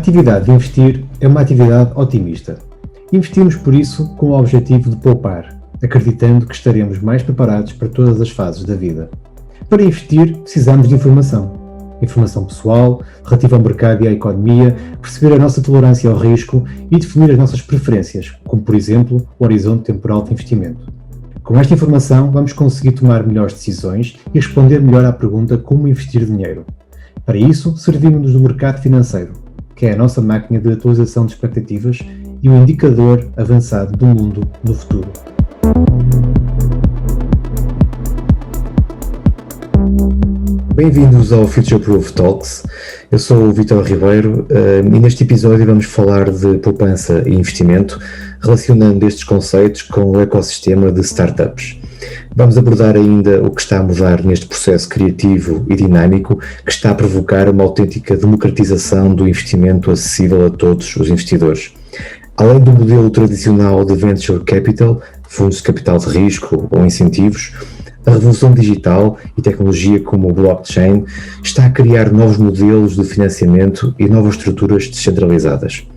atividade de investir é uma atividade otimista. Investimos por isso com o objetivo de poupar, acreditando que estaremos mais preparados para todas as fases da vida. Para investir, precisamos de informação. Informação pessoal, relativa ao mercado e à economia, perceber a nossa tolerância ao risco e definir as nossas preferências, como por exemplo o horizonte temporal de investimento. Com esta informação, vamos conseguir tomar melhores decisões e responder melhor à pergunta como investir dinheiro. Para isso, servimos-nos do mercado financeiro, que é a nossa máquina de atualização de expectativas e um indicador avançado do mundo no futuro. Bem-vindos ao Future Proof Talks. Eu sou o Vítor Ribeiro e neste episódio vamos falar de poupança e investimento, relacionando estes conceitos com o ecossistema de startups. Vamos abordar ainda o que está a mudar neste processo criativo e dinâmico que está a provocar uma autêntica democratização do investimento acessível a todos os investidores. Além do modelo tradicional de Venture Capital, fundos de capital de risco ou incentivos, a revolução digital e tecnologia como o blockchain está a criar novos modelos de financiamento e novas estruturas descentralizadas.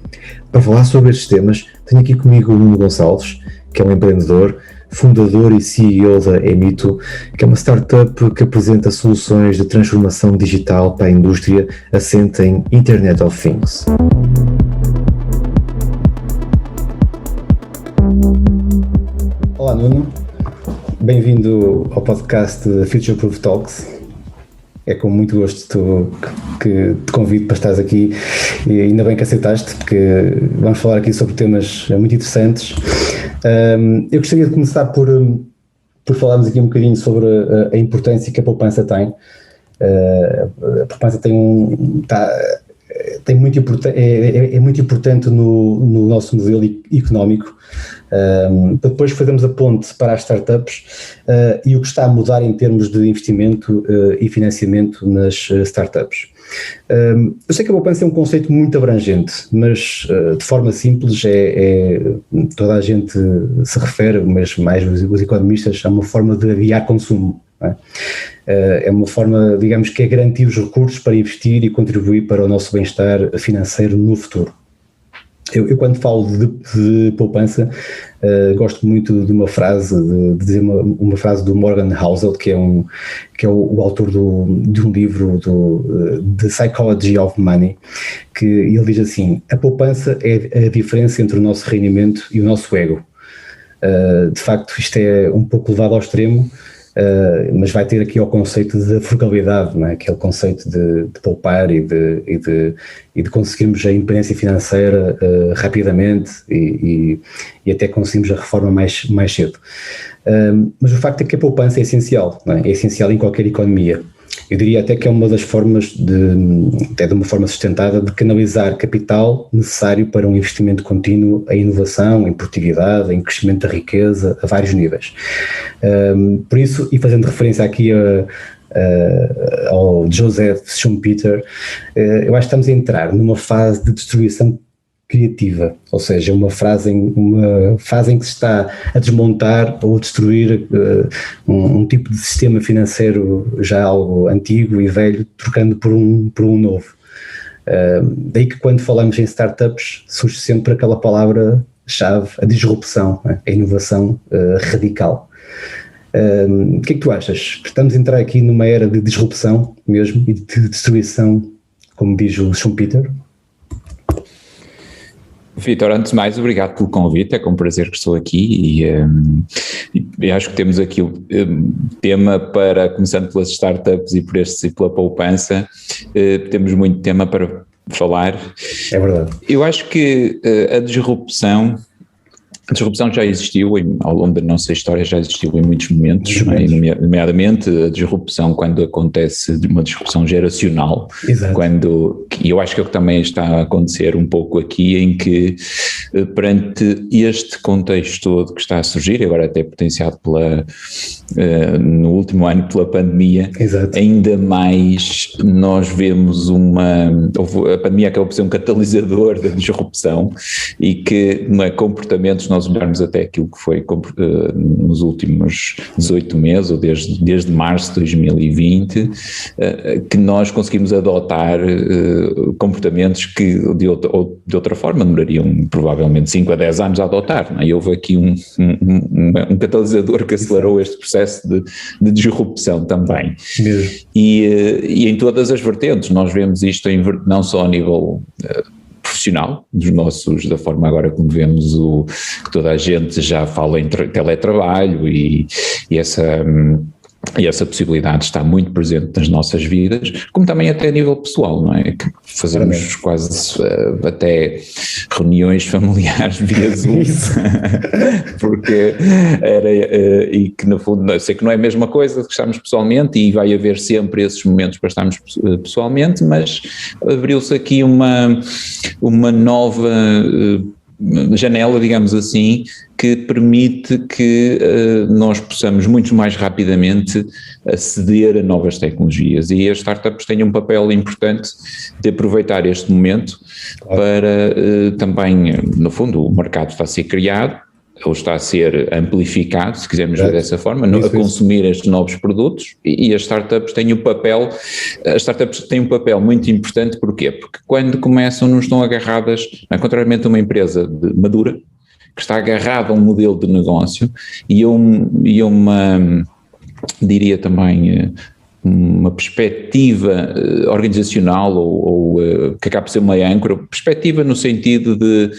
Para falar sobre estes temas, tenho aqui comigo o Nuno Gonçalves, que é um empreendedor, fundador e CEO da Emito, que é uma startup que apresenta soluções de transformação digital para a indústria assente em Internet of Things. Olá Nuno. Bem-vindo ao podcast Future Proof Talks. É com muito gosto que te convido para estares aqui e ainda bem que aceitaste, porque vamos falar aqui sobre temas muito interessantes. Eu gostaria de começar por falarmos aqui um bocadinho sobre a importância que a poupança tem. A poupança é muito importante no nosso modelo económico. Depois fazemos a ponte para as startups e o que está a mudar em termos de investimento e financiamento nas startups. Eu sei que a poupança é um conceito muito abrangente, mas de forma simples toda a gente se refere, mas mais os economistas, a uma forma de adiar consumo. É uma forma, digamos, que é garantir os recursos para investir e contribuir para o nosso bem-estar financeiro no futuro. Eu quando falo de poupança, gosto muito de uma frase, de dizer uma frase do Morgan Housel, que é o autor de um livro The Psychology of Money, que ele diz assim: a poupança é a diferença entre o nosso rendimento e o nosso ego. De facto, isto é um pouco levado ao extremo, mas vai ter aqui o conceito de frugalidade, não é? Aquele conceito de poupar e de conseguirmos a independência financeira rapidamente e até conseguimos a reforma mais cedo. Mas o facto é que a poupança é essencial, não é? É essencial em qualquer economia. Eu diria até que é uma das formas, até de uma forma sustentada, de canalizar capital necessário para um investimento contínuo em inovação, em produtividade, em crescimento da riqueza, a vários níveis. Por isso, e fazendo referência aqui ao Joseph Schumpeter, eu acho que estamos a entrar numa fase de destruição criativa, ou seja, uma fase em que se está a desmontar ou destruir um tipo de sistema financeiro já algo antigo e velho, trocando por um novo. Daí que quando falamos em startups surge sempre aquela palavra-chave, a disrupção, a inovação radical. O que é que tu achas? Estamos a entrar aqui numa era de disrupção mesmo e de destruição, como diz o Schumpeter? Vítor, antes de mais, obrigado pelo convite, é com prazer que estou aqui e acho que temos aqui o tema para, começando pelas startups e pela poupança, temos muito tema para falar. É verdade. Eu acho que a disrupção já existiu ao longo da nossa história, já existiu em muitos momentos, nomeadamente a disrupção quando acontece uma disrupção geracional. Exato. E eu acho que é o que também está a acontecer um pouco aqui, em que perante este contexto todo que está a surgir, agora até potenciado no último ano pela pandemia, exato, ainda mais nós vemos a pandemia acaba por ser um catalisador da disrupção e que comportamentos nós olharmos até aquilo que foi nos últimos 18 meses, ou desde março de 2020, que nós conseguimos adotar comportamentos que de outra forma demorariam provavelmente 5 a 10 anos a adotar, não é? E houve aqui um catalisador que acelerou este processo de disrupção também. Mesmo. E em todas as vertentes, nós vemos isto não só a nível profissional, da forma agora como vemos que toda a gente já fala em teletrabalho e essa possibilidade está muito presente nas nossas vidas, como também até a nível pessoal, não é? Que fazemos quase até reuniões familiares via Zoom, porque e que no fundo, sei que não é a mesma coisa que estamos pessoalmente, e vai haver sempre esses momentos para estarmos pessoalmente, mas abriu-se aqui uma nova janela, digamos assim, que permite que nós possamos muito mais rapidamente aceder a novas tecnologias, e as startups têm um papel importante de aproveitar este momento para também, no fundo, o mercado está a ser criado, ou está a ser amplificado, se quisermos ver dessa forma, a consumir estes novos produtos, e as startups têm um papel muito importante. Porquê? Porque quando começam não estão agarradas, contrariamente a uma empresa madura, que está agarrada a um modelo de negócio e uma diria também, uma perspectiva organizacional ou que acaba por ser uma âncora, perspectiva no sentido de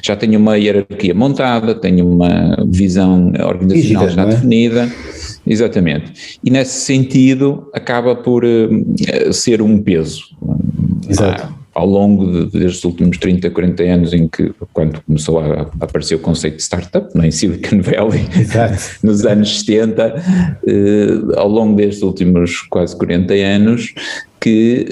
já tenho uma hierarquia montada, tenho uma visão organizacional já definida, exatamente, e nesse sentido acaba por ser um peso. Exato. Ao longo destes últimos 30, 40 anos, quando começou a aparecer o conceito de startup, em Silicon Valley, nos anos 70, ao longo destes últimos quase 40 anos, que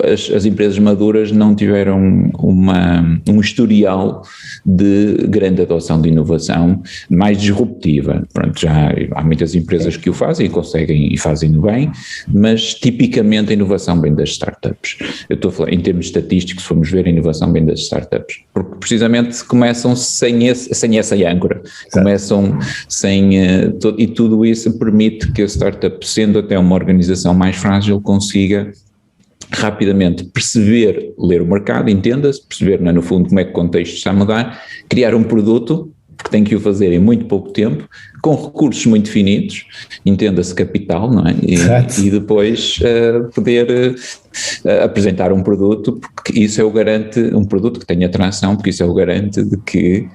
as empresas maduras não tiveram um historial de grande adoção de inovação mais disruptiva. Pronto, já há muitas empresas que o fazem e conseguem e fazem bem, mas tipicamente a inovação vem das startups. Eu estou a falar, em termos estatísticos, se formos ver, a inovação vem das startups, porque precisamente começam sem essa âncora, começam sem, e tudo isso permite que a startup, sendo até uma organização mais frágil, consiga rapidamente perceber, ler o mercado, entenda-se, perceber no fundo como é que o contexto está a mudar, criar um produto, porque tem que o fazer em muito pouco tempo, com recursos muito finitos, entenda-se capital, não é? E depois poder apresentar um produto, porque isso é o garante, um produto que tenha atração, porque isso é o garante de que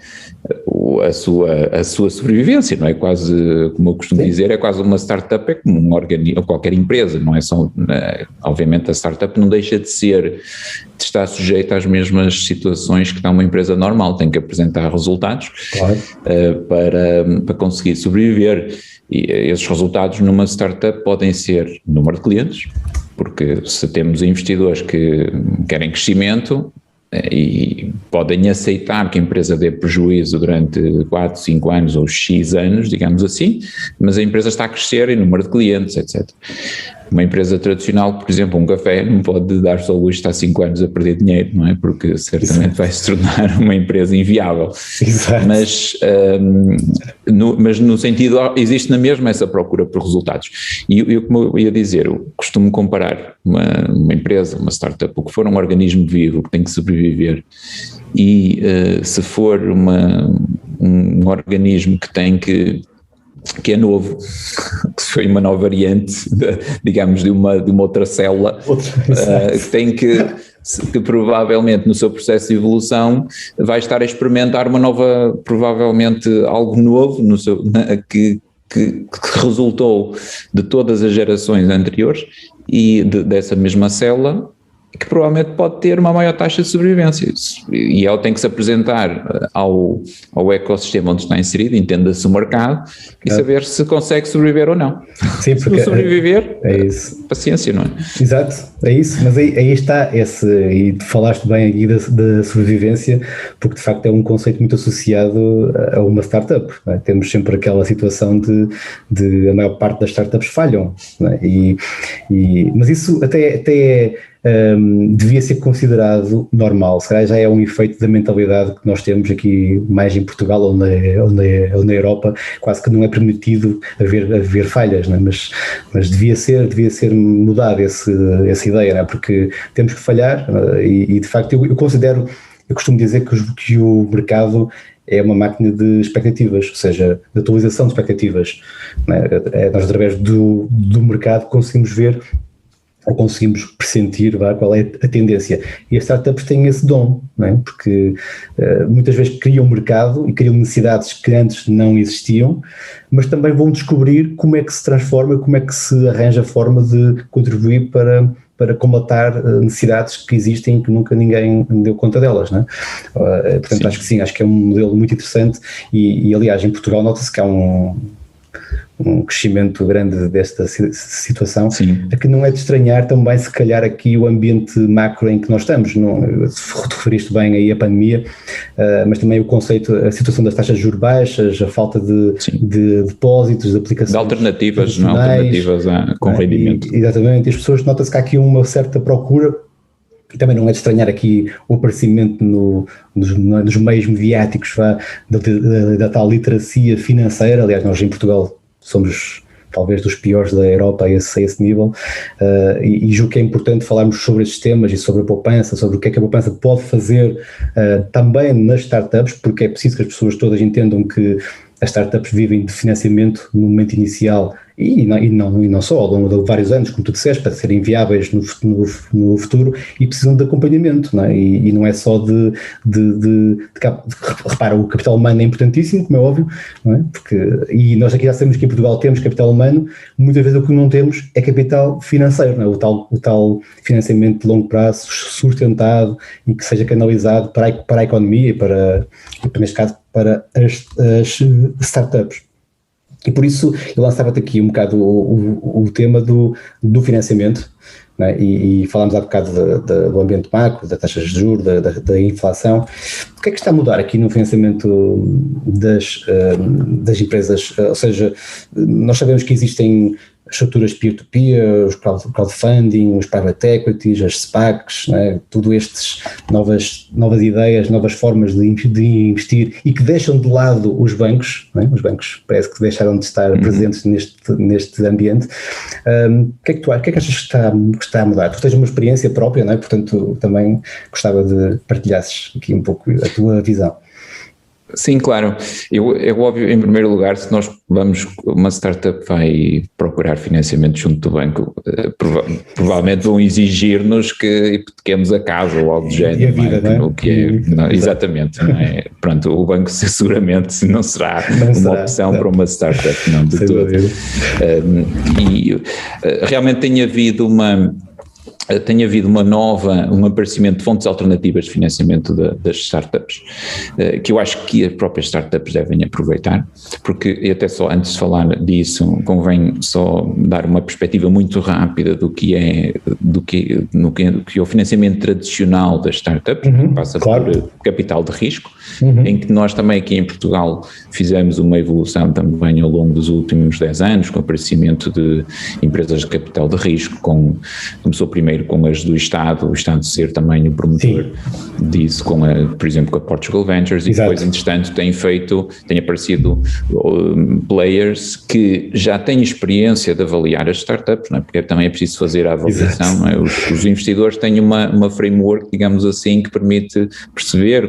a sua sobrevivência, não é? Quase, como eu costumo dizer, é quase uma startup, é como um organismo, qualquer empresa, não é só, obviamente a startup não deixa de estar sujeita às mesmas situações que está uma empresa normal, tem que apresentar resultados para conseguir sobreviver, e esses resultados numa startup podem ser número de clientes, porque se temos investidores que querem crescimento e podem aceitar que a empresa dê prejuízo durante 4, 5 anos ou X anos, digamos assim, mas a empresa está a crescer em número de clientes, etc. Uma empresa tradicional, por exemplo, um café, não pode dar só o luxo de estar 5 anos a perder dinheiro, não é? Porque certamente vai se tornar uma empresa inviável. Exato. Mas no sentido, existe na mesma essa procura por resultados. E eu, como eu ia dizer, eu costumo comparar uma empresa, uma startup, o que for um organismo vivo que tem que sobreviver, e se for um organismo que é novo, que foi uma nova variante, digamos, de uma outra célula, que tem que provavelmente no seu processo de evolução vai estar a experimentar provavelmente algo novo que resultou de todas as gerações anteriores e dessa mesma célula, que provavelmente pode ter uma maior taxa de sobrevivência, e ela tem que se apresentar ao ecossistema onde está inserido, entenda-se o mercado, e saber se consegue sobreviver ou não. Sim, porque se não sobreviver, é isso. Paciência, não é? Exato, é isso, mas aí está e falaste bem aqui da sobrevivência, porque de facto é um conceito muito associado a uma startup, não é? Temos sempre aquela situação de a maior parte das startups falham, não é? Mas isso até é devia ser considerado normal. Se calhar já é um efeito da mentalidade que nós temos aqui mais em Portugal ou na Europa, quase que não é permitido haver falhas, não é? Mas devia ser mudada essa ideia, não é? Porque temos que falhar, e de facto eu costumo dizer que o mercado é uma máquina de expectativas, ou seja, de atualização de expectativas, não é? Nós, através do mercado, conseguimos ver ou conseguimos pressentir qual é a tendência. E as startups têm esse dom, não é? Porque muitas vezes criam mercado e criam necessidades que antes não existiam, mas também vão descobrir como é que se transforma, como é que se arranja a forma de contribuir para combatar necessidades que existem e que nunca ninguém deu conta delas, não é? Portanto, acho que é um modelo muito interessante e aliás, em Portugal nota-se que há um crescimento grande desta situação, a que não é de estranhar também, se calhar, aqui o ambiente macro em que nós estamos. Não, te referiste bem aí a pandemia, mas também o conceito, a situação das taxas de juros baixas, a falta de depósitos, de aplicações. De alternativas, não alternativas com rendimento. Exatamente, as pessoas, nota-se que há aqui uma certa procura. E também não é de estranhar aqui o aparecimento nos meios mediáticos da tal literacia financeira. Aliás, nós em Portugal somos talvez dos piores da Europa a esse nível, e julgo que é importante falarmos sobre estes temas e sobre a poupança, sobre o que é que a poupança pode fazer também nas startups, porque é preciso que as pessoas todas entendam que as startups vivem de financiamento no momento inicial e não só, ao longo de vários anos, como tu disseste, para serem viáveis no futuro, e precisam de acompanhamento, não é? E não é só repara, o capital humano é importantíssimo, como é óbvio, não é? E nós aqui já sabemos que em Portugal temos capital humano, muitas vezes o que não temos é capital financeiro, não é? O tal financiamento de longo prazo, sustentado, e que seja canalizado para a economia e neste caso, para as startups. E por isso eu lançava-te aqui um bocado o tema do financiamento, né? E falámos há bocado do ambiente macro, das taxas de juros, da inflação. O que é que está a mudar aqui no financiamento das empresas? Ou seja, nós sabemos que existem estruturas peer-to-peer, os crowdfunding, os private equities, as SPACs, né? Tudo estes novas ideias, novas formas de investir e que deixam de lado os bancos, né? Os bancos parece que deixaram de estar presentes neste ambiente. O que é que achas que está a mudar? Tu tens uma experiência própria, né? Portanto também gostava de partilhasses aqui um pouco a tua visão. Sim, claro. É óbvio, em primeiro lugar, se nós uma startup vai procurar financiamento junto do banco, provavelmente vão exigir-nos que hipotequemos a casa ou algo do género. E a vida, não é? O que é não, exatamente. Não é? Pronto, o banco seguramente não será uma opção para uma startup, não, de todo. Realmente tem havido um aparecimento de fontes alternativas de financiamento das startups, que eu acho que as próprias startups devem aproveitar, porque, e até só antes de falar disso, convém só dar uma perspectiva muito rápida do que é o financiamento tradicional das startups, que passa por capital de risco, em que nós também aqui em Portugal fizemos uma evolução também ao longo dos últimos 10 anos, com o aparecimento de empresas de capital de risco, começou primeiro com as do Estado, o Estado ser também o promotor disso, por exemplo, com a Portugal Ventures. Exato. E depois, entretanto, tem aparecido players que já têm experiência de avaliar as startups, não é? Porque também é preciso fazer a avaliação, não é? Os investidores têm uma framework, digamos assim, que permite perceber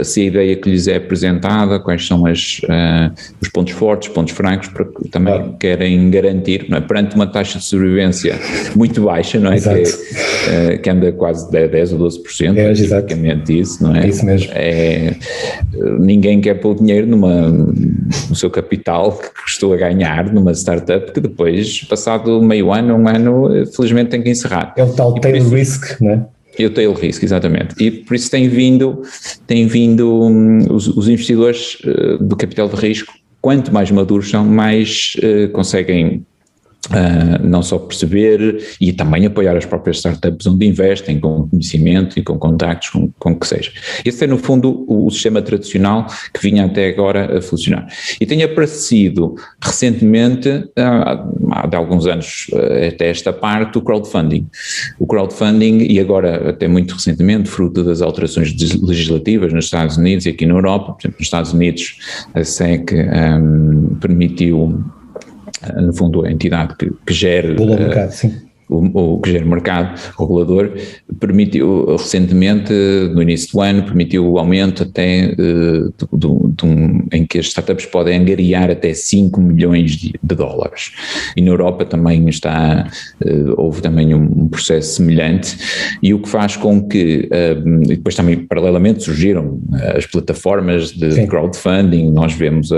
se a ideia que lhes é apresentada, quais são os pontos fortes, pontos fracos, para que também querem garantir, não é? Perante uma taxa de sobrevivência muito baixa, não é? Que anda quase 10 ou 12%, basicamente isso, não é? É isso mesmo. Ninguém quer pôr o dinheiro no seu capital que estou a ganhar numa startup que depois, passado meio ano, um ano, felizmente tem que encerrar. É o tal tail risk, não é? É o tail risk, exatamente. E por isso tem vindo os investidores do capital de risco, quanto mais maduros são, mais conseguem Não só perceber e também apoiar as próprias startups onde investem, com conhecimento e com contactos, com o que seja. Esse é no fundo o sistema tradicional que vinha até agora a funcionar. E tem aparecido recentemente, há de alguns anos até esta parte, o crowdfunding. O crowdfunding, e agora até muito recentemente, fruto das alterações legislativas nos Estados Unidos e aqui na Europa, por exemplo, nos Estados Unidos a SEC permitiu, no fundo, a entidade que gera o que gera o mercado regulador, permitiu recentemente, no início do ano, permitiu o aumento até em que as startups podem angariar até 5 milhões de dólares. E na Europa também houve também um processo semelhante, e o que faz com que, e depois também paralelamente surgiram as plataformas de crowdfunding. Nós vemos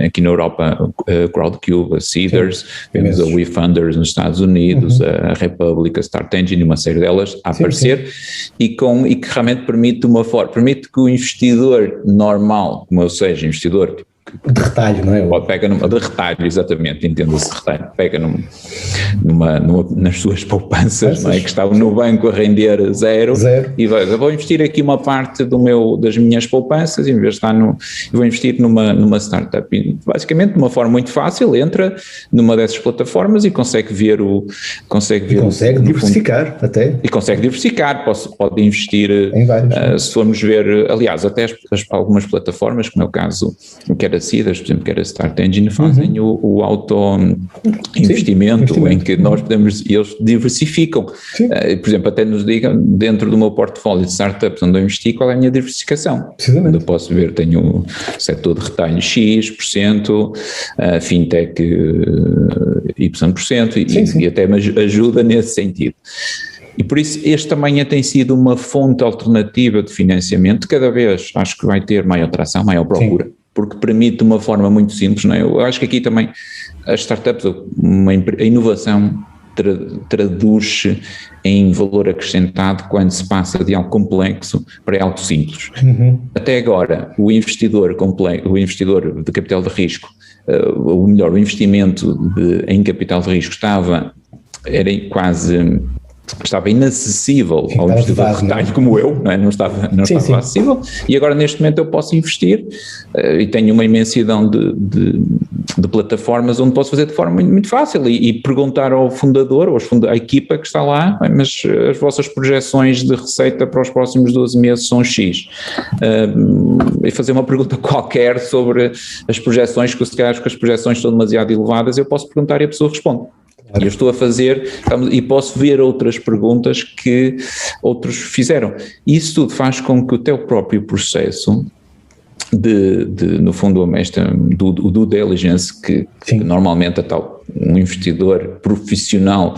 aqui na Europa a Crowdcube, a Seedrs, vemos a WeFunders nos Estados Unidos, a Republic, a Start Engine, uma série delas a aparecer, e que realmente permite que o investidor normal, como eu seja, investidor de retalho, não é? Pega de retalho, exatamente, entenda-se retalho, pega nas suas poupanças, não é? Que estavam no banco a render zero. E vou investir aqui uma parte das minhas poupanças, em vez de estar vou investir numa startup. E, basicamente, de uma forma muito fácil, entra numa dessas plataformas e consegue diversificar até. E consegue diversificar, pode investir em vários. Se formos ver, aliás, até algumas plataformas, como é o caso que era Seedrs, por exemplo, que era Start Engine, fazem o auto-investimento, em que nós eles diversificam. Por exemplo, até nos digam, dentro do meu portfólio de startups onde eu investi, qual é a minha diversificação. Eu posso ver, tenho o setor de retalho X%, fintech Y%, e até me ajuda nesse sentido. E por isso este também tem sido uma fonte alternativa de financiamento, cada vez acho que vai ter maior atração, maior procura. Porque permite de uma forma muito simples, não é? Eu acho que aqui também as startups, a inovação traduz-se em valor acrescentado quando se passa de algo complexo para algo simples. Até agora, o investidor de capital de risco, ou melhor, o investimento em capital de risco estava inacessível ao investidor de retalho como eu, não estava acessível, e agora neste momento eu posso investir e tenho uma imensidão de plataformas onde posso fazer de forma muito, muito fácil e perguntar ao fundador ou à equipa que está lá, mas as vossas projeções de receita para os próximos 12 meses são X, e fazer uma pergunta qualquer sobre as projeções, que se calhar as projeções estão demasiado elevadas, eu posso perguntar e a pessoa responde. E eu estou a fazer, e posso ver outras perguntas que outros fizeram. Isso tudo faz com que o teu próprio processo no fundo, do due diligence, que normalmente um investidor profissional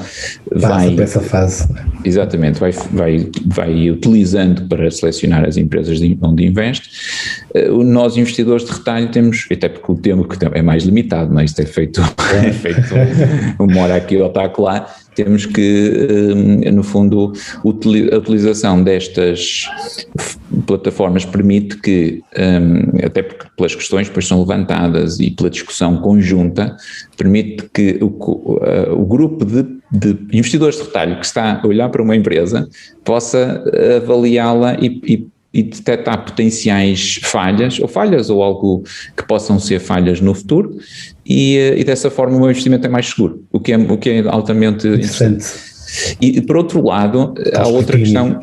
vai para essa fase. Exatamente, vai utilizando para selecionar as empresas onde investe. Nós, investidores de retalho, temos, até porque o tempo é mais limitado, não é? Isto é feito uma hora aqui ou está lá, temos que, no fundo, a utilização destas plataformas permite que, até porque pelas questões que depois são levantadas e pela discussão conjunta, permite que o grupo de investidores de retalho que está a olhar para uma empresa possa avaliá-la e detectar potenciais falhas ou algo que possam ser falhas no futuro, e dessa forma o meu investimento é mais seguro, o que é altamente interessante. E por outro lado, há outra questão,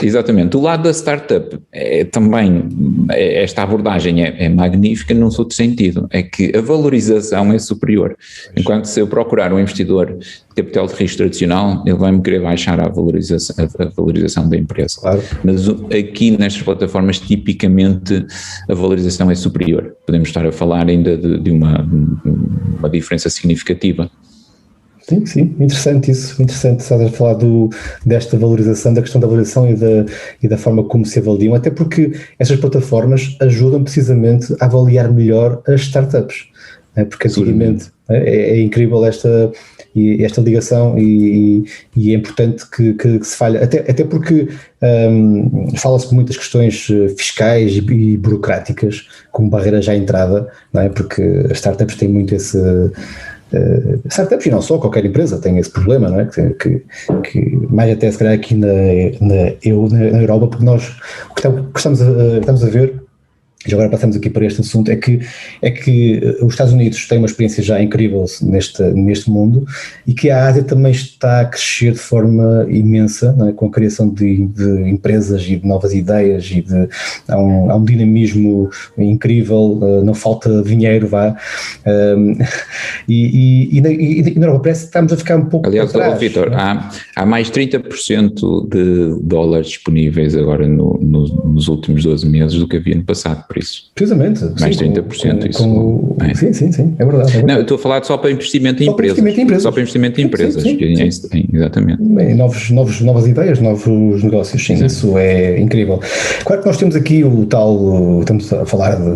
exatamente, do lado da startup, também esta abordagem é magnífica num outro sentido, é que a valorização é superior. Enquanto se eu procurar um investidor de capital de risco tradicional, ele vai-me querer baixar a valorização da empresa. Claro. Mas aqui nestas plataformas, tipicamente, a valorização é superior. Podemos estar a falar ainda de uma diferença significativa. Sim, interessante estás a falar desta valorização, da questão da valorização e da forma como se avaliam, até porque essas plataformas ajudam precisamente a avaliar melhor as startups, porque antigamente é incrível esta ligação e é importante que se falhe, até porque fala-se de muitas questões fiscais e burocráticas como barreira já à entrada, não é? Porque as startups têm muito startups, e não só, qualquer empresa tem esse problema, não é? Que mais até se calhar aqui na Europa, porque nós o que estamos a ver, e agora passamos aqui para este assunto, é que os Estados Unidos têm uma experiência já incrível neste mundo, e que a Ásia também está a crescer de forma imensa, não é? Com a criação de empresas e de novas ideias, e há um dinamismo incrível, não falta dinheiro, e na Europa parece que estamos a ficar um pouco aliás, atrás. Vítor, há mais 30% de dólares disponíveis agora nos últimos 12 meses do que havia no passado. Por isso. Precisamente. Mais 30%. Isso. Sim, é verdade. Não, eu estou a falar só para investimento em empresas. Só para investimento em empresas. Sim. Exatamente. Novas ideias, novos negócios, sim, isso é incrível. Claro que nós temos aqui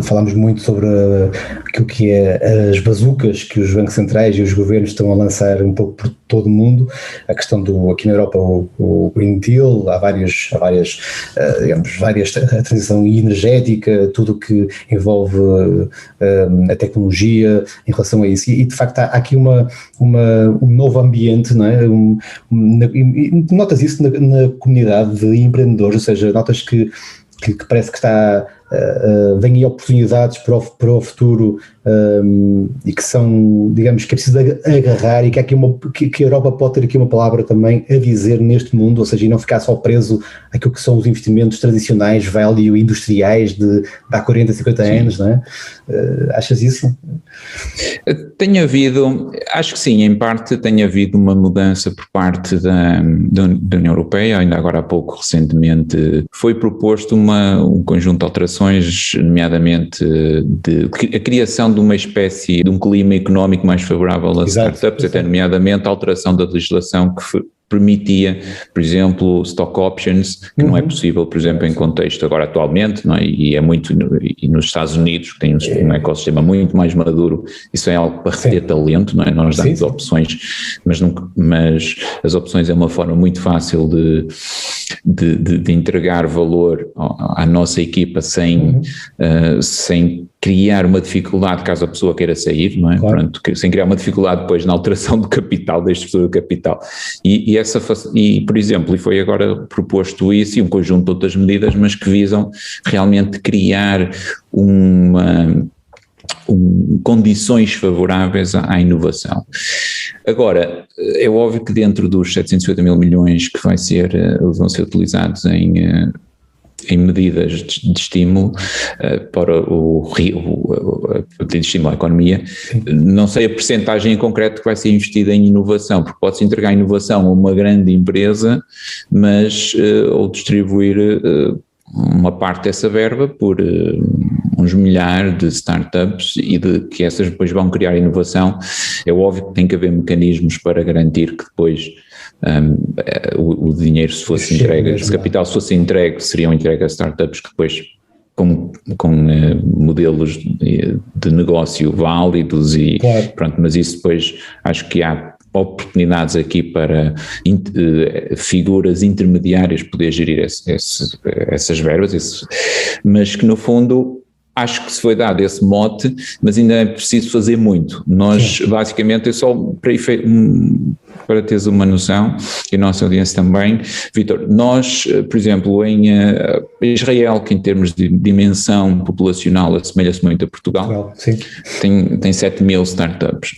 falamos muito sobre aquilo que é as bazucas que os bancos centrais e os governos estão a lançar um pouco por todo o mundo, a questão aqui na Europa o Green Deal, há várias a transição energética, tudo o que envolve a tecnologia em relação a isso, e de facto há aqui um novo ambiente, não é? Notas isso na comunidade de empreendedores, ou seja, notas que parece que vêm aí oportunidades para o futuro, e que são, digamos, que é preciso agarrar, e que a Europa pode ter aqui uma palavra também a dizer neste mundo, ou seja, e não ficar só preso àquilo que são os investimentos tradicionais, value, industriais de há 40, 50 anos, não é? Achas isso? Acho que sim, em parte tem havido uma mudança por parte da União Europeia. Ainda agora há pouco, recentemente, foi proposto um conjunto de alterações, nomeadamente a criação de uma espécie de um clima económico mais favorável a startups, até nomeadamente a alteração da legislação que permitia, por exemplo, stock options, que não é possível, por exemplo, em contexto agora atualmente, não é? E é muito, e nos Estados Unidos, que tem um ecossistema muito mais maduro, isso é algo para reter talento, não é? Nós damos opções, mas as opções é uma forma muito fácil de entregar valor à nossa equipa sem criar uma dificuldade caso a pessoa queira sair, não é? Claro. Pronto, sem criar uma dificuldade depois na alteração do capital, da estrutura do capital. E, por exemplo, e foi agora proposto isso e um conjunto de outras medidas, mas que visam realmente criar condições favoráveis à inovação. Agora, é óbvio que dentro dos 750 mil milhões que vão ser utilizados em medidas de estímulo para de estímulo à economia, não sei a percentagem em concreto que vai ser investida em inovação, porque pode-se entregar inovação a uma grande empresa, mas ou distribuir uma parte dessa verba por uns milhares de startups e que essas depois vão criar inovação. É óbvio que tem que haver mecanismos para garantir que depois o dinheiro, se fosse entregue, se capital se fosse entregue, seriam entregue a startups que depois com modelos de negócio válidos e claro. Pronto, mas isso depois acho que há oportunidades aqui para figuras intermediárias poder gerir essas verbas, mas que no fundo acho que se foi dado esse mote, mas ainda é preciso fazer muito. Nós basicamente, para teres uma noção, e a nossa audiência também, Vítor, nós, por exemplo, em Israel, que em termos de dimensão populacional assemelha-se muito a Portugal, tem 7 mil startups,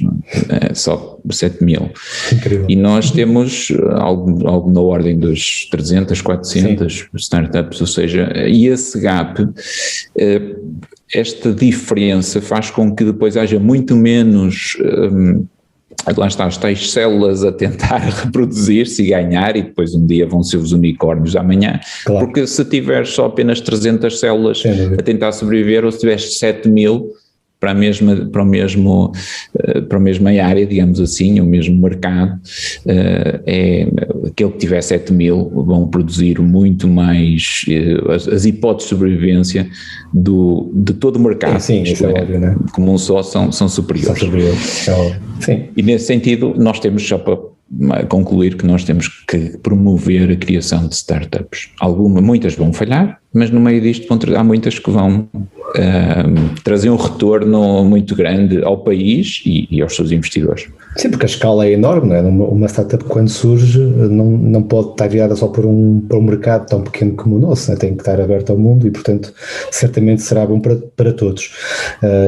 só 7 mil. Incrível. E nós temos algo na ordem dos 300, 400 startups, ou seja, e esse gap, esta diferença faz com que depois haja muito menos... lá está, as tais células a tentar reproduzir-se e ganhar, e depois um dia vão ser os unicórnios amanhã, claro. Porque se tiveres só apenas 300 células a tentar sobreviver, ou se tiveres 7 mil para a mesma área, digamos assim, o mesmo mercado, aquele que tiver 7 mil vão produzir muito mais, as hipóteses de sobrevivência de todo o mercado. Sim, isso é óbvio, né? Como um só são superiores. Sim. E nesse sentido nós temos, só para concluir, que nós temos que promover a criação de startups. Muitas vão falhar, mas no meio disto há muitas que vão trazer um retorno muito grande ao país e aos seus investidores. Sim, porque a escala é enorme, não é? Uma startup quando surge não pode estar virada só para um mercado tão pequeno como o nosso, né? Tem que estar aberto ao mundo e, portanto, certamente será bom para todos.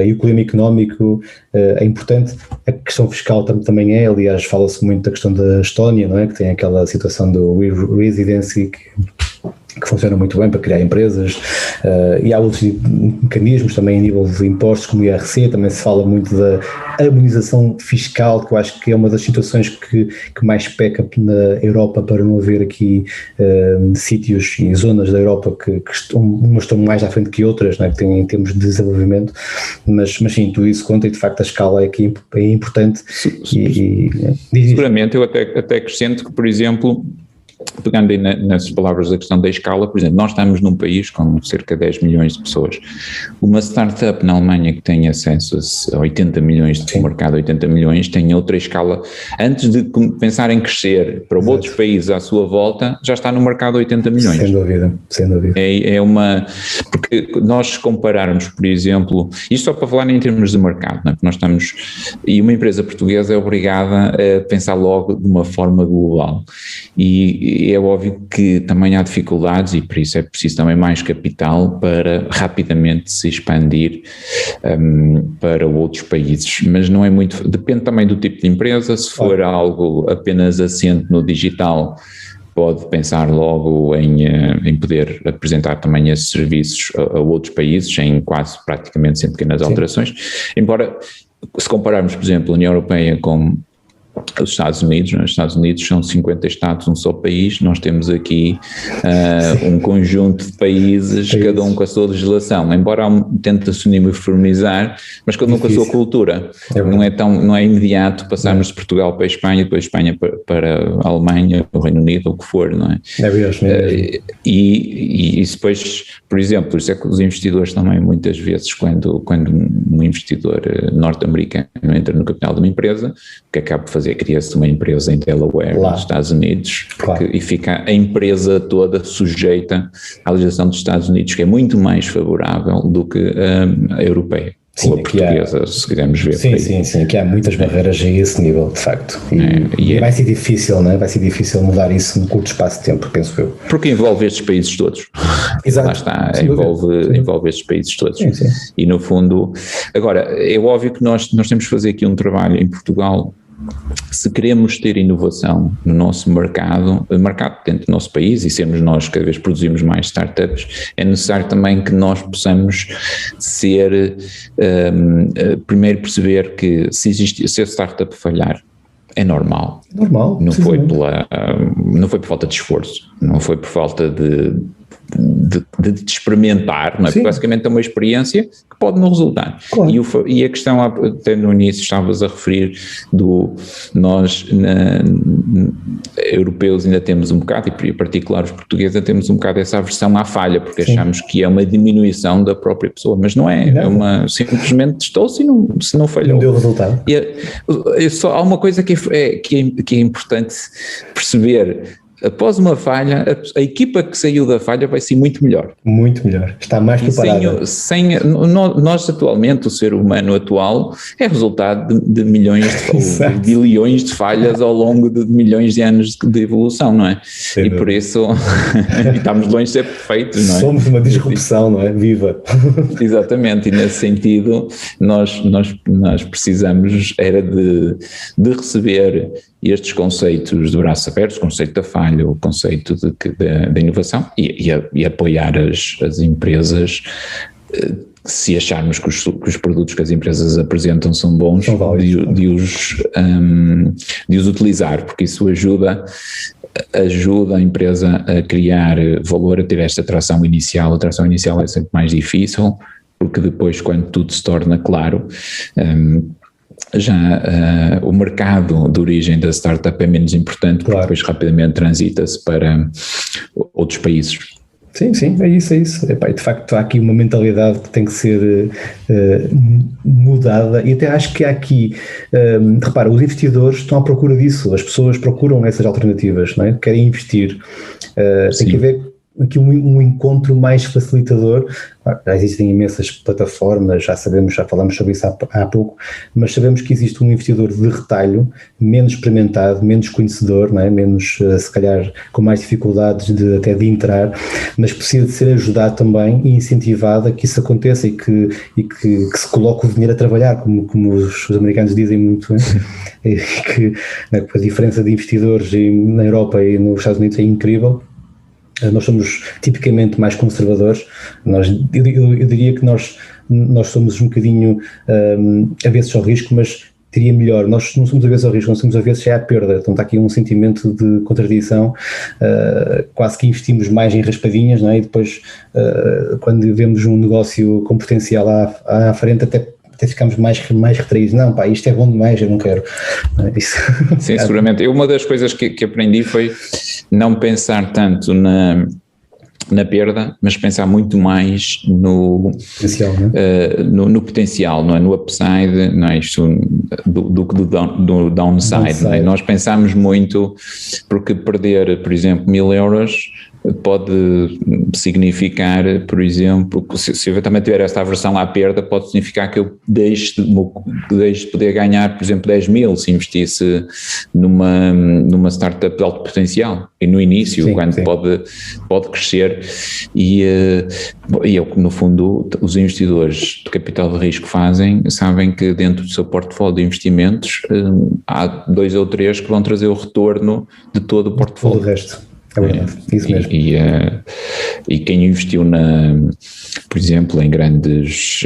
E o clima económico é importante, a questão fiscal também é, aliás, fala-se muito da questão da Estónia, não é? Que tem aquela situação do residency que funciona muito bem para criar empresas, e há outros mecanismos também a nível de impostos como o IRC, também se fala muito da harmonização fiscal, que eu acho que é uma das situações que mais peca na Europa, para não haver aqui sítios e zonas da Europa que umas estão mais à frente que outras, não é? Que têm em termos de desenvolvimento, mas sim, tudo isso conta e de facto a escala é importante. Seguramente, eu até acrescento que, por exemplo, pegando aí nessas palavras da questão da escala, por exemplo, nós estamos num país com cerca de 10 milhões de pessoas. Uma startup na Alemanha que tem acesso a 80 milhões de mercado, 80 milhões, tem outra escala. Antes de pensar em crescer para outros países à sua volta, já está no mercado 80 milhões. Sem dúvida. Porque nós compararmos, por exemplo, isto só para falar em termos de mercado, não é? Porque nós estamos, e uma empresa portuguesa é obrigada a pensar logo de uma forma global. E é óbvio que também há dificuldades e por isso é preciso também mais capital para rapidamente se expandir para outros países, mas não é muito, depende também do tipo de empresa. Se for algo apenas assente no digital, pode pensar logo em poder apresentar também esses serviços a outros países, em quase praticamente sem pequenas alterações, embora se compararmos, por exemplo, a União Europeia com os Estados Unidos, os Estados Unidos são 50 estados, um só país, nós temos aqui um conjunto de países, cada um com a sua legislação, embora tente-se uniformizar, mas cada um com a sua cultura, não é imediato passarmos de Portugal para a Espanha, depois Espanha para a Alemanha, o Reino Unido, ou o que for, não é? É mesmo. E depois, por exemplo, isso é que os investidores também muitas vezes, quando um investidor norte-americano entra no capital de uma empresa, o que acaba de fazer, cria-se uma empresa em Delaware, nos Estados Unidos, e fica a empresa toda sujeita à legislação dos Estados Unidos, que é muito mais favorável do que a europeia. Sim, ou a portuguesa, se quisermos ver. Sim, que há muitas barreiras a esse nível, de facto. E vai ser difícil, não é? Vai ser difícil mudar isso num curto espaço de tempo, penso eu. Porque envolve estes países todos. Exato. Lá está, envolve estes países todos. Sim. E no fundo, agora, é óbvio que nós temos que fazer aqui um trabalho em Portugal. Se queremos ter inovação no nosso mercado dentro do nosso país, e sermos nós cada vez produzimos mais startups, é necessário também que nós possamos primeiro perceber que se a startup falhar, é normal. Não foi por falta de esforço, não foi por falta de experimentar, não é? Porque basicamente é uma experiência que pode não resultar. Claro. E a questão, até no início estavas a referir nós europeus ainda temos um bocado, e em particular os portugueses ainda temos um bocado essa aversão à falha, porque achamos que é uma diminuição da própria pessoa, mas não é, simplesmente testou-se e se não falhou. Não deu resultado. Há uma coisa que é importante perceber. Após uma falha, a equipa que saiu da falha vai ser muito melhor. Muito melhor, está mais preparada. Nós atualmente, o ser humano atual, é resultado de milhões de bilhões de falhas ao longo de milhões de anos de evolução, não é? Sim, e por isso estamos longe de ser perfeitos, não é? Somos uma disrupção, não é? Viva! Exatamente, e nesse sentido nós precisamos era de receber estes conceitos de braços abertos, o conceito da falha, o conceito da inovação e apoiar as empresas, se acharmos que os produtos que as empresas apresentam são bons, de os utilizar, porque isso ajuda a empresa a criar valor, a ter esta tração inicial. A tração inicial é sempre mais difícil, porque depois, quando tudo se torna claro, o mercado de origem da startup é menos importante, porque depois rapidamente transita-se para outros países. Sim, é isso. De facto, há aqui uma mentalidade que tem que ser mudada, e até acho que há aqui, repara, os investidores estão à procura disso, as pessoas procuram essas alternativas, não é? Querem investir, tem que haver aqui um encontro mais facilitador. Já existem imensas plataformas, já falamos sobre isso há pouco, mas sabemos que existe um investidor de retalho menos experimentado, menos conhecedor, não é? Menos, se calhar, com mais dificuldades até de entrar, mas precisa de ser ajudado também e incentivado a que isso aconteça e que se coloque o dinheiro a trabalhar, como os americanos dizem muito, e que a diferença de investidores na Europa e nos Estados Unidos é incrível. Nós somos tipicamente mais conservadores. Eu diria que nós somos um bocadinho avessos ao risco, mas diria melhor, nós não somos avessos ao risco, nós somos avessos à perda. Então está aqui um sentimento de contradição, quase que investimos mais em raspadinhas, não é? E depois, quando vemos um negócio com potencial à frente, até ficamos mais retraídos. Não, pá, isto é bom demais, eu não quero. Isso. Sim, seguramente. Uma das coisas que aprendi foi não pensar tanto na perda, mas pensar muito mais no potencial, no potencial, não é? No upside, não é? Isto do downside, não é? Nós pensamos muito, porque perder, por exemplo, 1.000 euros pode significar, por exemplo, se eu também tiver esta aversão à perda, pode significar que eu deixe de poder ganhar, por exemplo, 10.000 se investisse numa startup de alto potencial, e no início, sim, quando sim. Pode crescer, e é o que no fundo os investidores de capital de risco fazem, sabem que dentro do seu portfólio de investimentos há 2 ou 3 que vão trazer o retorno de todo o portfólio. Todo o resto. É verdade, isso mesmo. E quem investiu por exemplo, em grandes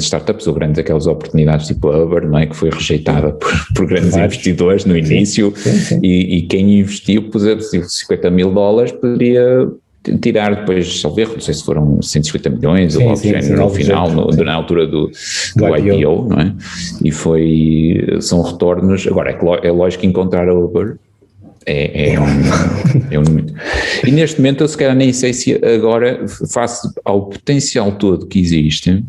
startups ou grandes aquelas oportunidades tipo a Uber, não é? Que foi rejeitada por grandes investidores no início, sim. E quem investiu, por exemplo, $50.000 poderia tirar depois, salvo erro, não sei se foram 150 milhões ou algo no final, na altura do IPO, não é? E são retornos. Agora, é lógico que encontrar a Uber e neste momento eu se calhar nem sei se agora, face ao potencial todo que existe,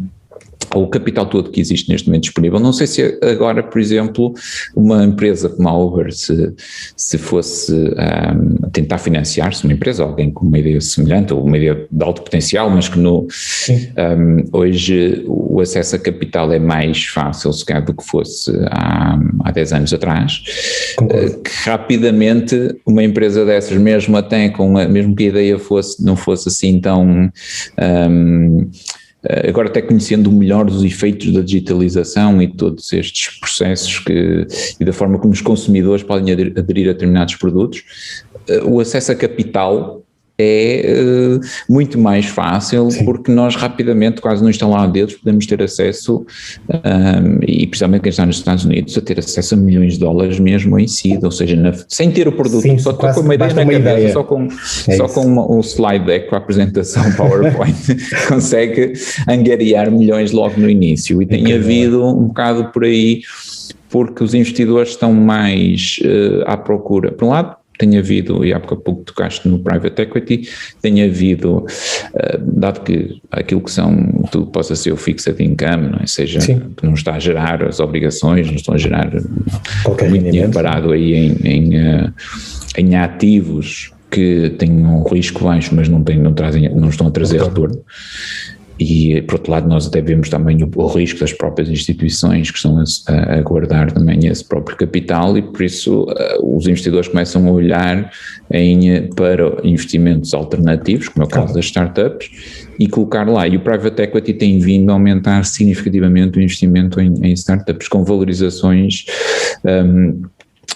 ao capital todo que existe neste momento disponível, não sei se agora, por exemplo, uma empresa como a Uber, se fosse tentar financiar-se, uma empresa, alguém com uma ideia semelhante ou uma ideia de alto potencial, mas que hoje o acesso a capital é mais fácil, se calhar, do que fosse há 10 anos atrás, que rapidamente uma empresa dessas, mesmo até mesmo que a ideia não fosse assim tão... agora até conhecendo melhor os efeitos da digitalização e todos estes processos e da forma como os consumidores podem aderir a determinados produtos, o acesso a capital é muito mais fácil, sim, porque nós rapidamente, quase no instalar dedos, podemos ter acesso, e principalmente quem está nos Estados Unidos, a ter acesso a milhões de dólares mesmo em si, ou seja, sem ter o produto, sim, só com uma ideia na cabeça, só com um slide deck, com a apresentação PowerPoint, consegue angariar milhões logo no início, e tem havido um bocado por aí, porque os investidores estão mais à procura, por um lado, tem havido, e há pouco tocaste no private equity, tem havido, dado que aquilo que tudo possa ser o fixed income, não é? Seja, sim, que não está a gerar as obrigações, não estão a gerar muito dinheiro parado aí em ativos que têm um risco baixo, mas não estão a trazer retorno. E, por outro lado, nós até vemos também o risco das próprias instituições que estão a guardar também esse próprio capital, e por isso os investidores começam a olhar para investimentos alternativos, como é o caso das startups, e colocar lá. E o private equity tem vindo a aumentar significativamente o investimento em startups com valorizações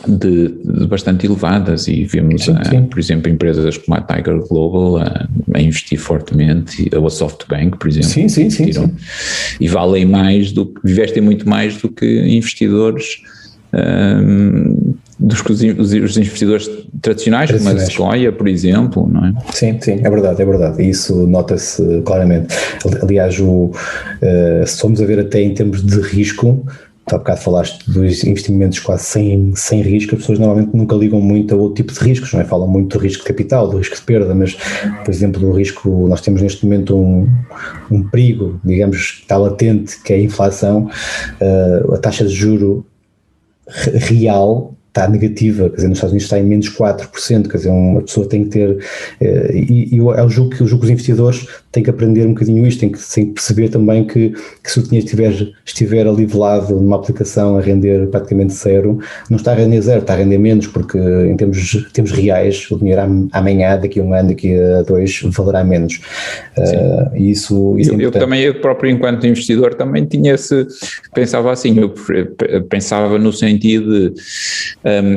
de bastante elevadas, e vemos, sim. Por exemplo, empresas como a Tiger Global a investir fortemente, ou a SoftBank, por exemplo, sim. E investem muito mais do que investidores os investidores tradicionais, como a Sequoia, por exemplo, não é? Sim, é verdade, isso nota-se claramente. Aliás, se formos a ver até em termos de risco, há bocado falaste dos investimentos quase sem risco, as pessoas normalmente nunca ligam muito a outro tipo de riscos, não é? Falam muito do risco de capital, do risco de perda, mas, por exemplo, do risco, nós temos neste momento um perigo, digamos, que está latente, que é a inflação, a taxa de juro real está negativa, quer dizer, nos Estados Unidos está em menos 4%, quer dizer, uma pessoa tem que ter, eu julgo que os investidores têm que aprender um bocadinho isto, têm que perceber também que se o dinheiro estiver alivelado numa aplicação a render praticamente zero, não está a render zero, está a render menos, porque em termos reais, o dinheiro amanhã, daqui a um ano, daqui a 2, valerá menos. E isso é importante. Eu também, eu próprio, enquanto investidor, também pensava assim, eu pensava no sentido de,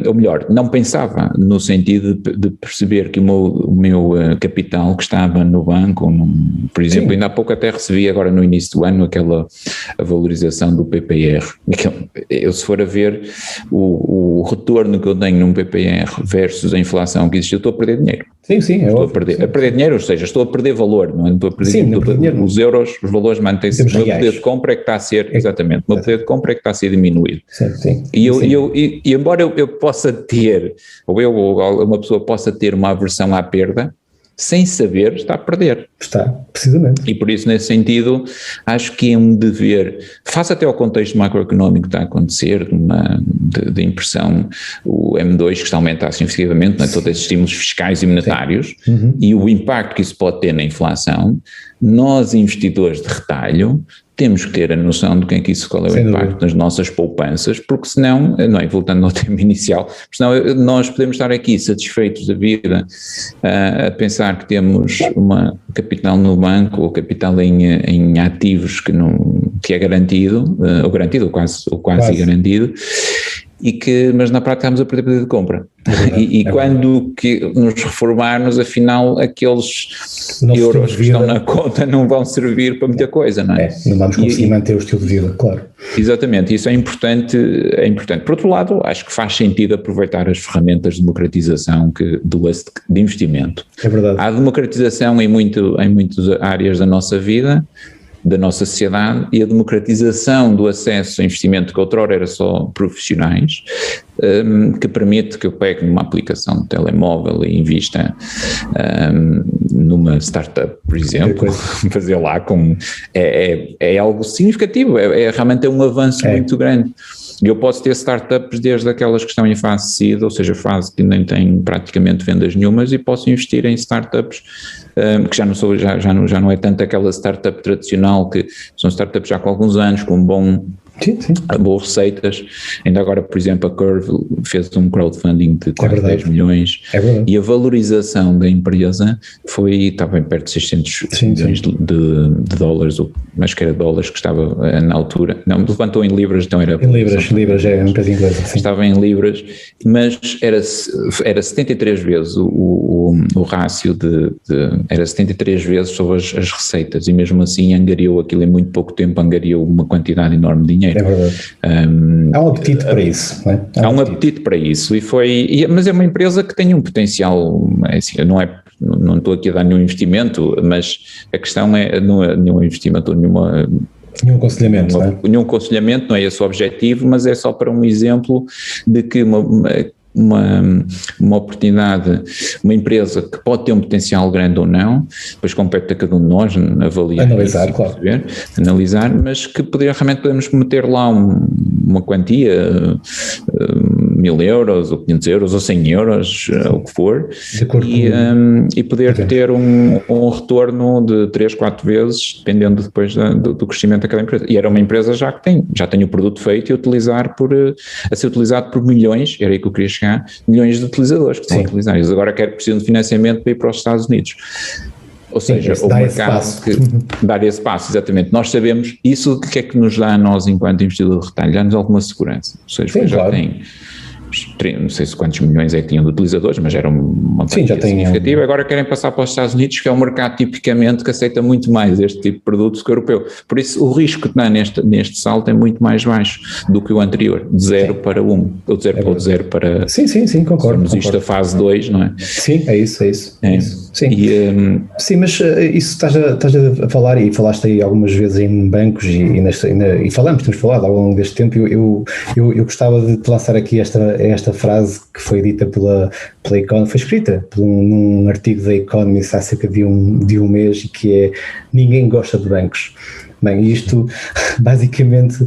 ou melhor, não pensava no sentido de perceber que o meu capital que estava no banco, por exemplo, sim, ainda há pouco até recebi agora no início do ano a valorização do PPR. Eu, se for a ver o retorno que eu tenho num PPR versus a inflação que existe, eu estou a perder dinheiro. Sim, estou a perder dinheiro, ou seja, estou a perder valor, não é? Estou a perder dinheiro. Os euros, os valores mantêm-se. O meu poder de compra é que está a ser, exatamente, o meu poder de compra é que está a ser diminuído. Sim. E embora eu possa ter, ou uma pessoa possa ter uma aversão à perda, sem saber, está a perder. Está, precisamente. E por isso, nesse sentido, acho que é um dever, face até ao contexto macroeconómico que está a acontecer, de impressão, o M2 que está a aumentar significativamente, não é? Todos esses estímulos fiscais e monetários, e o impacto que isso pode ter na inflação, nós, investidores de retalho, temos que ter a noção de qual é o impacto nas nossas poupanças, porque senão, não é, voltando ao tema inicial, senão nós podemos estar aqui satisfeitos da vida, a pensar que temos capital no banco ou capital em ativos que é garantido, ou quase garantido, mas na prática estamos a perder poder de compra. Quando nos reformarmos, afinal, aqueles euros que estão na conta não vão servir para muita coisa, não é? Não vamos conseguir manter o estilo de vida, claro. Exatamente, isso é importante. Por outro lado, acho que faz sentido aproveitar as ferramentas de democratização de investimento. É verdade. Há democratização em muitas áreas da nossa vida, da nossa sociedade, e a democratização do acesso a investimento que outrora era só profissionais, que permite que eu pegue numa aplicação de telemóvel e invista numa startup, por exemplo, fazer lá é algo significativo, realmente é um avanço muito grande. Eu posso ter startups desde aquelas que estão em fase seed, ou seja, fase que nem tem praticamente vendas nenhumas, e posso investir em startups que já não é tanto aquela startup tradicional, que são startups já com alguns anos, com boas receitas. Ainda agora, por exemplo, a Curve fez um crowdfunding de quase 10 milhões, e a valorização da empresa estava em perto de 600 milhões de dólares, ou acho que era dólares que estava na altura, não, levantou em libras, então era... Em libras, é um bocadinho inglesa. Estava em libras, mas era 73 vezes o rácio era 73 vezes sobre as receitas, e mesmo assim angariou aquilo em muito pouco tempo, angariou uma quantidade enorme de dinheiro. É verdade. Há um apetite para isso, não é? Há um apetite para isso, mas é uma empresa que tem um potencial, assim, não estou aqui a dar nenhum investimento, mas a questão não é nenhum investimento, nenhum aconselhamento, nenhum aconselhamento, não é esse o objetivo, mas é só para um exemplo de que uma oportunidade, uma empresa que pode ter um potencial grande ou não, depois compete a cada um de nós analisar, isso, claro. Analisar, mas que realmente podemos meter lá uma quantia, 1.000 euros, ou 500 euros, ou 100 euros, o que for, e poder ter um retorno de 3, 4 vezes, dependendo depois do crescimento daquela empresa. E era uma empresa já tem o produto feito e a ser utilizado por milhões, era aí que eu queria chegar, milhões de utilizadores que estão a utilizar. Eles agora precisam de financiamento para ir para os Estados Unidos. Ou seja, o mercado dar esse passo, exatamente. Nós sabemos isso, o que é que nos dá a nós, enquanto investidor de retalho? Dá-nos alguma segurança. Ou seja, já tem, não sei se quantos milhões é que tinham de utilizadores, mas era uma quantia significativa. Agora querem passar para os Estados Unidos, que é um mercado tipicamente que aceita muito mais este tipo de produtos que o europeu. Por isso, o risco que dá neste salto é muito mais baixo do que o anterior, de 0 para 1, ou de 0 para... Sim, concordo. Isto a fase 2, não é? Sim, é isso. Sim. Sim, mas isso estás a falar, e falaste aí algumas vezes em bancos e temos falado ao longo deste tempo. Eu gostava de te lançar aqui esta frase que foi dita pela Economist, foi escrita num artigo da Economist há cerca de um mês, e que é: ninguém gosta de bancos. Bem, isto basicamente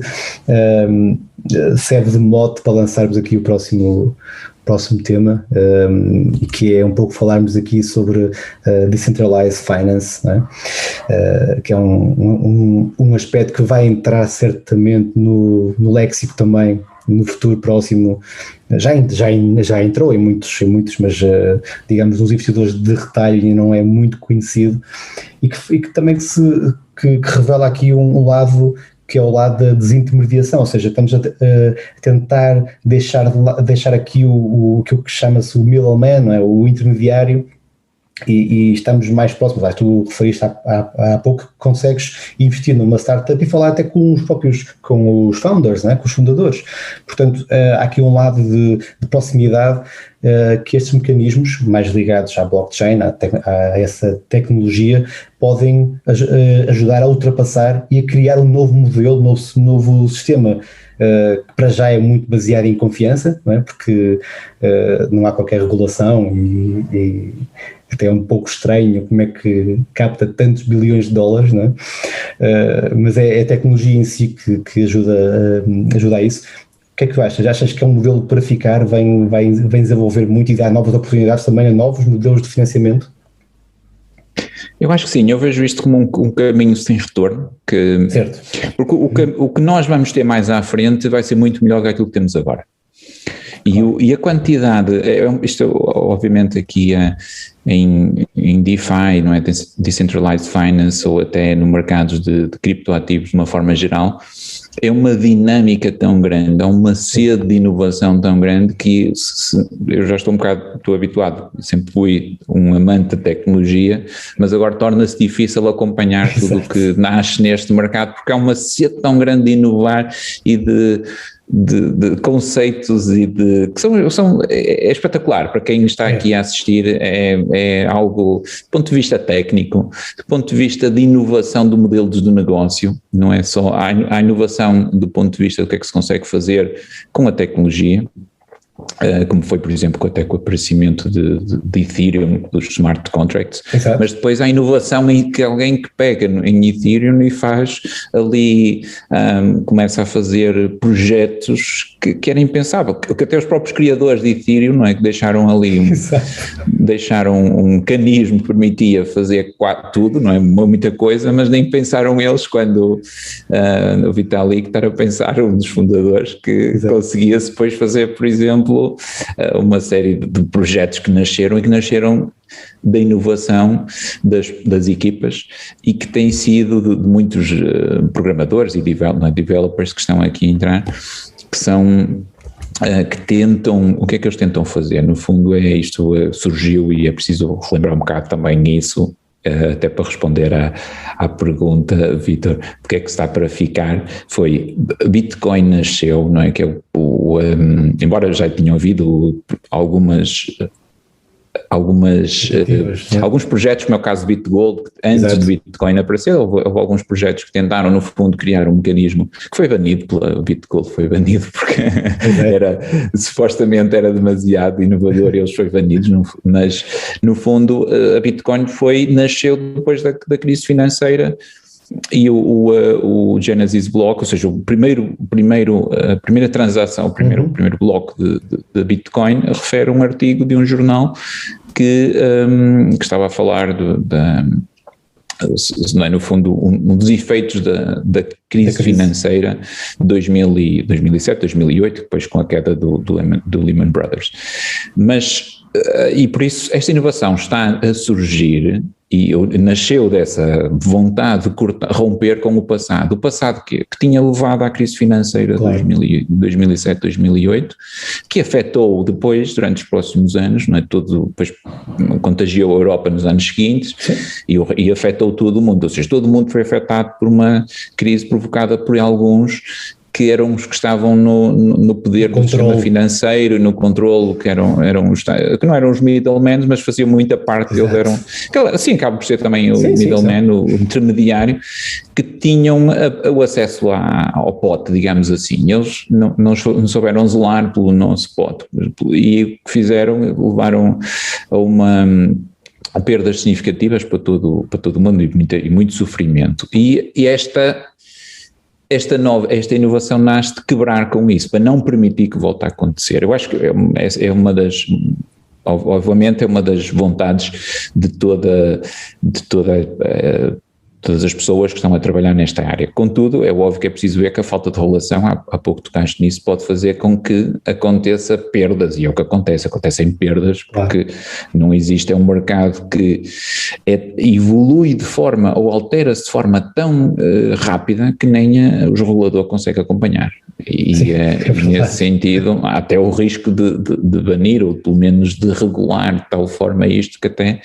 serve de mote para lançarmos aqui o próximo tema, que é um pouco falarmos aqui sobre Decentralized Finance, não é? Que é um aspecto que vai entrar certamente no léxico também no futuro próximo. Já entrou em muitos, mas digamos nos investidores de retalho não é muito conhecido, e que também que revela aqui um lado, que é o lado da desintermediação, ou seja, estamos a tentar deixar aqui o que chama-se o middleman, não é? O intermediário, e estamos mais próximos. Tu referiste há pouco que consegues investir numa startup e falar até com os founders, não é? Com os fundadores. Portanto, há aqui um lado de proximidade que estes mecanismos, mais ligados à blockchain, a essa tecnologia, podem ajudar a ultrapassar e a criar um novo modelo, novo sistema, que para já é muito baseado em confiança, não é? Porque não há qualquer regulação e até é um pouco estranho como é que capta tantos bilhões de dólares, não é? Mas é a tecnologia em si que ajuda a isso. O que é que tu achas? Achas que é um modelo para ficar, vai desenvolver muito e dar novas oportunidades também a novos modelos de financiamento? Eu acho que sim, eu vejo isto como um caminho sem retorno, certo. Porque o que nós vamos ter mais à frente vai ser muito melhor do que aquilo que temos agora. E a quantidade, isto obviamente aqui em DeFi, não é? Decentralized Finance, ou até no mercado de criptoativos de uma forma geral, é uma dinâmica tão grande, há uma sede de inovação tão grande que eu já estou habituado, sempre fui um amante da tecnologia, mas agora torna-se difícil acompanhar tudo o que nasce neste mercado, porque há uma sede tão grande de inovar e de conceitos e que é espetacular para quem está aqui a assistir. É algo, do ponto de vista técnico, do ponto de vista de inovação do modelo de negócio, não é só a inovação do ponto de vista do que é que se consegue fazer com a tecnologia, como foi, por exemplo, até com o aparecimento de Ethereum, dos smart contracts. Exato. Mas depois há inovação em que alguém que pega em Ethereum e faz ali, começa a fazer projetos que era impensável, que até os próprios criadores de Ethereum, não é, que deixaram ali um mecanismo que permitia fazer tudo, não é, muita coisa, mas nem pensaram eles quando o Vitalik estar a pensar, um dos fundadores, que conseguia-se depois fazer, por exemplo, uma série de projetos que nasceram da inovação das equipas e que têm sido de muitos programadores e developers que estão aqui a entrar, que são que tentam, o que é que eles tentam fazer? No fundo isto surgiu, e é preciso relembrar um bocado também isso, até para responder à pergunta, Vítor, porque é que está para ficar, foi Bitcoin nasceu, não é, que é embora já tenham havido alguns projetos, como é o caso do BitGold, antes do Bitcoin aparecer, houve alguns projetos que tentaram, no fundo, criar um mecanismo que foi banido pela BitGold, porque supostamente era demasiado inovador e eles foram banidos, mas no fundo a Bitcoin nasceu depois da crise financeira. E o Genesis Block, ou seja, a primeira transação, o primeiro bloco de Bitcoin, refere um artigo de um jornal que estava a falar no fundo, um dos efeitos da crise financeira de 2007, 2008, depois com a queda do Lehman Brothers. Mas, e por isso, esta inovação está a surgir e nasceu dessa vontade de romper com o passado que tinha levado à crise financeira de 2007, 2008, que afetou depois, durante os próximos anos, não é, depois contagiou a Europa nos anos seguintes e afetou todo o mundo, ou seja, todo o mundo foi afetado por uma crise provocada por alguns que eram os que estavam no poder do sistema financeiro, no controlo, que não eram os middlemen, mas faziam muita parte deles, assim acaba por ser também o middleman, o intermediário, que tinham o acesso ao pote, digamos assim. Eles não souberam zelar pelo nosso pote, e o que fizeram, levaram a perdas significativas para todo o mundo e muito sofrimento. E esta inovação nasce de quebrar com isso, para não permitir que volte a acontecer. Eu acho que é uma das, obviamente é uma das vontades de todas as pessoas que estão a trabalhar nesta área. Contudo, é óbvio que é preciso ver que a falta de regulação, há pouco tocaste nisso, pode fazer com que aconteça perdas, e é o que acontecem perdas, porque não existe um mercado que evolui de forma, ou altera-se de forma tão rápida que nem o regulador consegue acompanhar. E sim, nesse sentido, há até o risco de banir, ou pelo menos de regular de tal forma isto, que até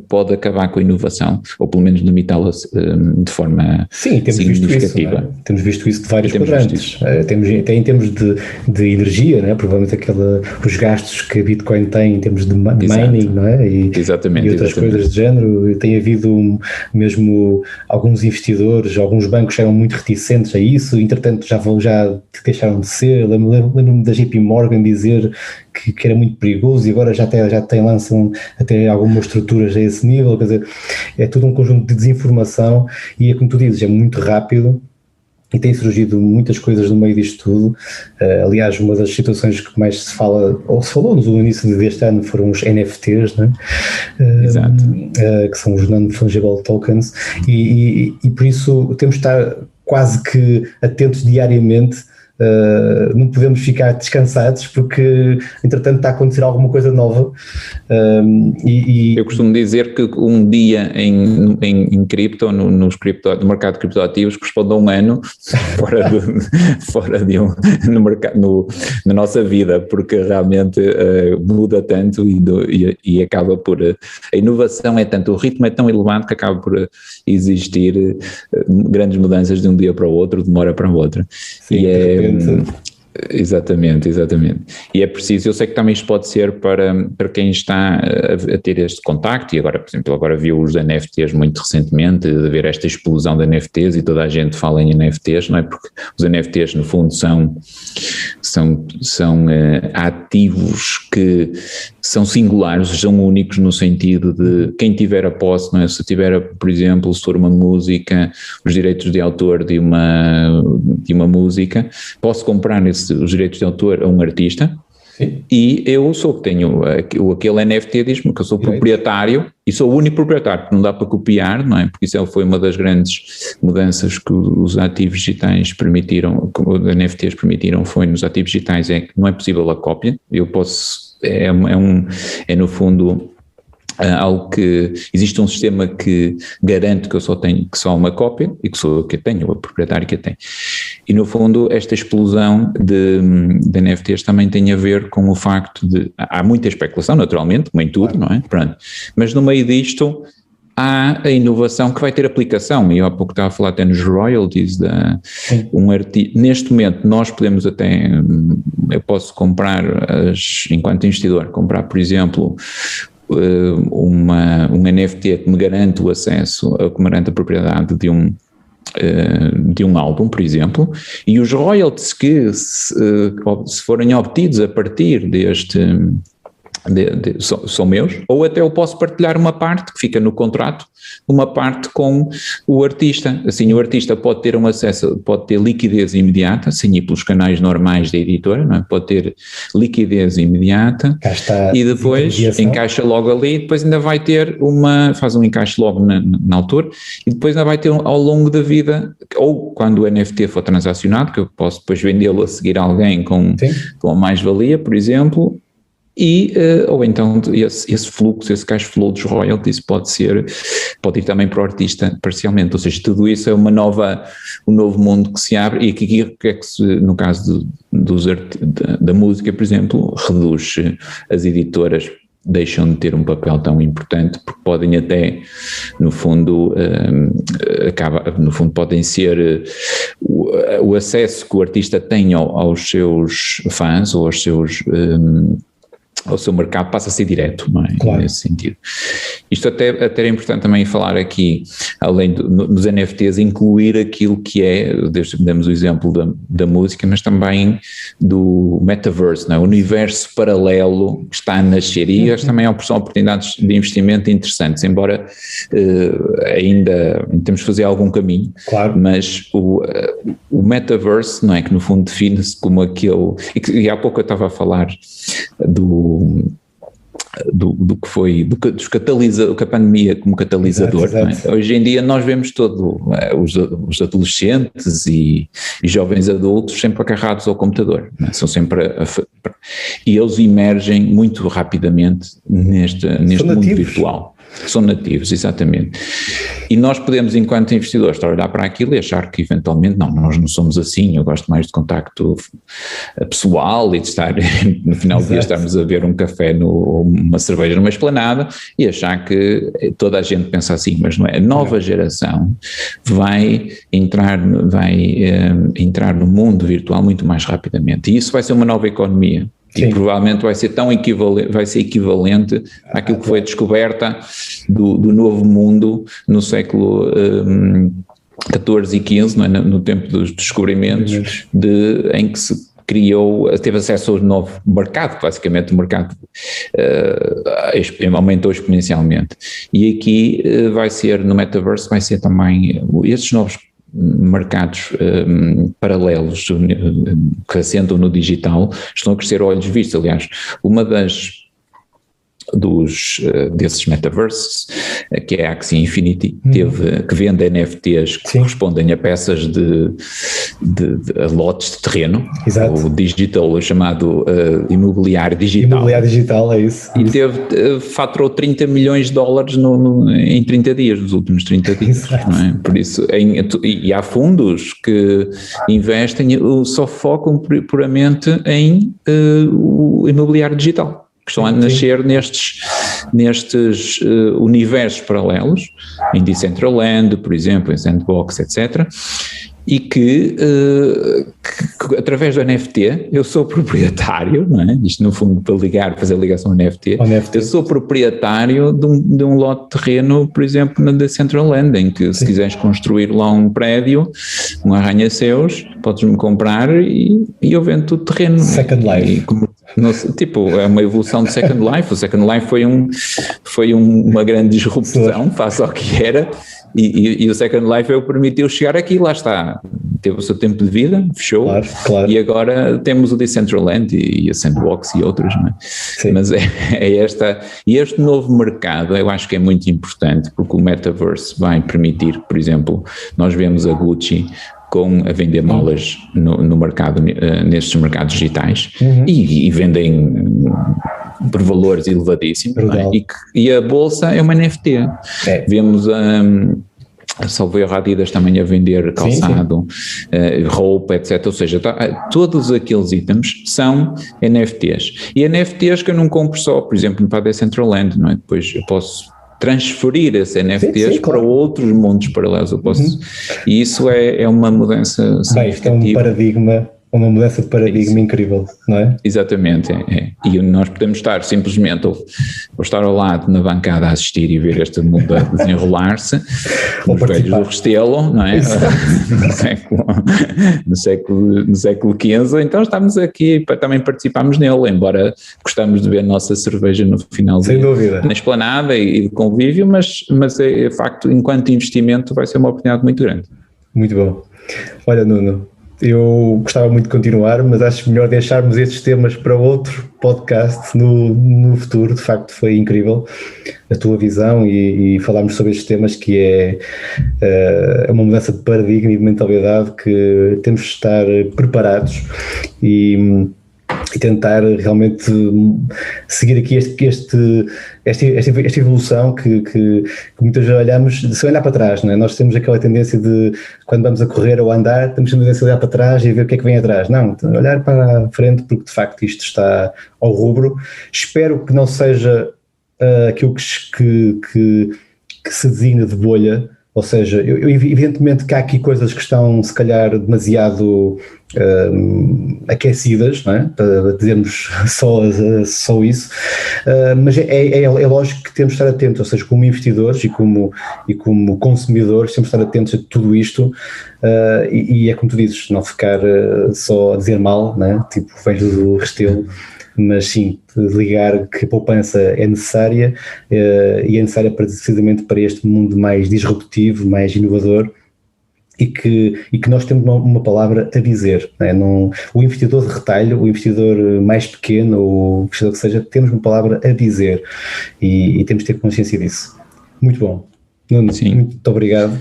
pode acabar com a inovação, ou pelo menos limitá-la de forma significativa. Visto isso, temos visto isso de vários quadrantes. Até em termos de energia, não é? Provavelmente os gastos que a Bitcoin tem em termos de mining, não é? E outras coisas de género. Tem havido mesmo alguns investidores, alguns bancos eram muito reticentes a isso, entretanto já deixaram de ser. Lembro-me da JP Morgan dizer que era muito perigoso, e agora já lançam até algumas estruturas a esse nível. Quer dizer, é todo um conjunto de desinformação, e é como tu dizes, é muito rápido e tem surgido muitas coisas no meio disto tudo. Aliás, uma das situações que mais se fala, ou se falou no início deste ano, foram os NFTs, né? Exato. Que são os Non-Fungible Tokens, e por isso temos de estar quase que atentos diariamente. Não podemos ficar descansados, porque entretanto está a acontecer alguma coisa nova. Eu costumo dizer que um dia em cripto, no mercado de criptoativos, corresponde a um ano na nossa vida, porque realmente muda tanto e acaba por... A inovação é tanto, o ritmo é tão elevado que acaba por existir grandes mudanças de um dia para o outro, de uma hora para a outra. Sim, Exatamente. E é preciso, eu sei que também isto pode ser para quem está a ter este contacto, e agora, por exemplo, viu os NFTs muito recentemente, de ver esta explosão de NFTs, e toda a gente fala em NFTs, não é? Porque os NFTs no fundo são ativos que são singulares, são únicos no sentido de quem tiver a posse, não é? Se tiver, por exemplo, se for uma música, os direitos de autor de uma música, posso comprar os direitos de autor a um artista. Sim. E eu tenho aquele NFT, diz-me que eu sou proprietário, e sou o único proprietário, porque não dá para copiar, não é? Porque isso foi uma das grandes mudanças que os ativos digitais permitiram, que os NFTs permitiram, foi nos ativos digitais, é que não é possível a cópia. Eu posso, no fundo, algo que existe um sistema que garante que eu só tenho uma cópia, e que sou eu que tenho, o proprietário que a tem. E no fundo esta explosão de NFTs também tem a ver com o facto de, há muita especulação naturalmente, como em tudo, não é? Pronto. Mas no meio disto há a inovação que vai ter aplicação, e eu há pouco estava a falar até nos royalties neste momento nós podemos eu posso comprar, enquanto investidor, comprar por exemplo um NFT que me garante o acesso, que me garante a propriedade de um álbum, por exemplo, e os royalties que se forem obtidos a partir deste são meus, ou até eu posso partilhar uma parte que fica no contrato, uma parte com o artista. Assim, o artista pode ter um acesso, pode ter liquidez imediata, sem ir pelos canais normais da editora, não é? Pode ter liquidez imediata, e depois encaixa logo ali, e depois ainda vai ter faz um encaixe logo na altura, e depois ainda vai ter ao longo da vida, ou quando o NFT for transacionado, que eu posso depois vendê-lo a seguir a alguém com a mais-valia, por exemplo. Ou então esse fluxo, esse cash flow dos royalties pode ir também para o artista parcialmente, ou seja, tudo isso é um novo mundo que se abre, e aqui é que no caso da música, por exemplo, reduz, as editoras deixam de ter um papel tão importante, porque podem até, no fundo, podem ser o acesso que o artista tem aos seus fãs, ou aos seus o seu mercado passa a ser direto, não é? Claro. Nesse sentido. Isto até é importante também falar aqui, além dos NFTs, incluir aquilo que é, demos o exemplo da música, mas também do metaverse, não é? O universo paralelo que está a nascer, e estas também são oportunidades de investimento interessantes, embora ainda temos de fazer algum caminho, claro. Mas o metaverse, não é? Que no fundo define-se como aquele, e há pouco eu estava a falar do que foi, o que a pandemia como catalisador. Exato. Não é? Hoje em dia nós vemos os adolescentes e jovens adultos sempre agarrados ao computador, não é? São sempre e eles emergem muito rapidamente neste mundo virtual. São nativos, exatamente. E nós podemos, enquanto investidores, estar a olhar para aquilo e achar que eventualmente, não, nós não somos assim, eu gosto mais de contacto pessoal e de estar, no final do dia, estarmos a ver um café ou uma cerveja numa esplanada e achar que toda a gente pensa assim, mas não é. A nova geração vai entrar no mundo virtual muito mais rapidamente, e isso vai ser uma nova economia. Sim. E provavelmente vai ser equivalente àquilo que foi a descoberta do novo mundo no século XIV e XV, não é? No tempo dos descobrimentos, em que se teve acesso ao novo mercado, basicamente o mercado aumentou exponencialmente. E aqui no metaverse vai ser também estes novos mercados paralelos que assentam no digital estão a crescer a olhos vistos. Aliás, uma desses metaverses, que é a Axie Infinity, que vende NFTs que correspondem a peças a lotes de terreno. Exato. O digital, o chamado imobiliário digital. Imobiliário digital, é isso. E faturou $30 milhões em 30 dias, nos últimos 30 dias. Não é? Por isso, e há fundos que investem, só focam puramente em o imobiliário digital, que estão a nascer nestes universos paralelos, em Decentraland, por exemplo, em Sandbox, etc., e que através do NFT, eu sou proprietário, não é? Isto no fundo para fazer ligação ao NFT, eu sou proprietário de um lote de terreno, por exemplo, na Decentraland, em que se quiseres construir lá um prédio, um arranha-céus, podes-me comprar e eu vendo o terreno. Second Life. É uma evolução do Second Life. O Second Life foi uma grande disrupção face ao que era, e o Second Life permitiu chegar aqui, lá está, teve o seu tempo de vida, fechou, claro. E agora temos o Decentraland e a Sandbox e outros, não é? Sim. Mas este novo mercado eu acho que é muito importante, porque o Metaverse vai permitir, por exemplo, nós vemos a Gucci a vender malas no mercado, nestes mercados digitais, e vendem por valores elevadíssimos, não é? E a bolsa é uma NFT. Vemos a Salveiro Adidas também a vender calçado, roupa, etc. Ou seja, todos aqueles itens são NFTs. E NFTs que eu não compro só, por exemplo, para a Decentraland, não é? Depois eu posso transferir esses NFTs para outros mundos paralelos. Eu posso, e isso é uma mudança significativa. Isto é uma mudança de paradigma incrível, não é? Exatamente, e nós podemos estar simplesmente ou estar ao lado na bancada a assistir e ver este mundo a desenrolar-se, os velhos do Restelo, não é? no século XV, então estamos aqui, também participamos nele, embora gostamos de ver a nossa cerveja no final do dia, na esplanada e de convívio, mas de facto, enquanto investimento, vai ser uma oportunidade muito grande. Muito bom. Olha, Nuno, eu gostava muito de continuar, mas acho melhor deixarmos estes temas para outro podcast no futuro. De facto, foi incrível a tua visão e falarmos sobre estes temas, que é uma mudança de paradigma e de mentalidade que temos de estar preparados e tentar realmente seguir aqui esta evolução que muitas vezes olhamos, se olhar para trás, não é? Nós temos aquela tendência de, quando vamos a correr ou a andar, temos a tendência de olhar para trás e ver o que é que vem atrás. Não, olhar para a frente, porque de facto isto está ao rubro. Espero que não seja aquilo que se designa de bolha, Ou seja, evidentemente que há aqui coisas que estão se calhar demasiado aquecidas, não é? Para dizermos só isso, mas é lógico que temos de estar atentos, ou seja, como investidores e como consumidores temos de estar atentos a tudo isto, e é como tu dizes, não ficar só a dizer mal, não é? Tipo, vens do Restelo, mas sim, ligar que a poupança é necessária, e é necessária precisamente para este mundo mais disruptivo, mais inovador, e que nós temos uma palavra a dizer, não é? O investidor de retalho, o investidor mais pequeno, ou o investidor que seja, temos uma palavra a dizer, e temos de ter consciência disso. Muito bom. Nuno, sim. Muito obrigado.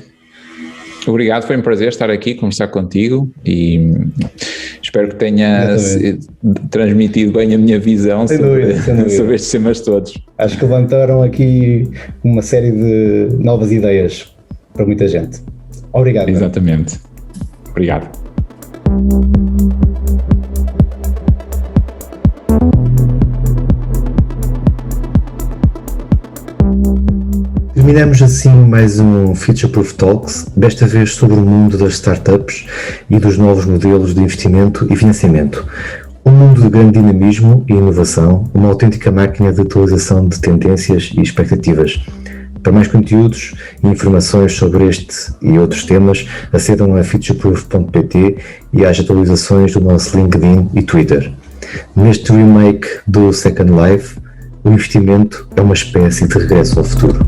Obrigado, foi um prazer estar aqui, conversar contigo, e espero que tenha transmitido bem a minha visão sobre estes temas todos. Acho que levantaram aqui uma série de novas ideias para muita gente. Obrigado. Exatamente. Obrigado. Terminamos assim mais um Future Proof Talks, desta vez sobre o mundo das startups e dos novos modelos de investimento e financiamento. Um mundo de grande dinamismo e inovação, uma autêntica máquina de atualização de tendências e expectativas. Para mais conteúdos e informações sobre este e outros temas, acedam a futureproof.pt e às atualizações do nosso LinkedIn e Twitter. Neste remake do Second Life, o investimento é uma espécie de regresso ao futuro.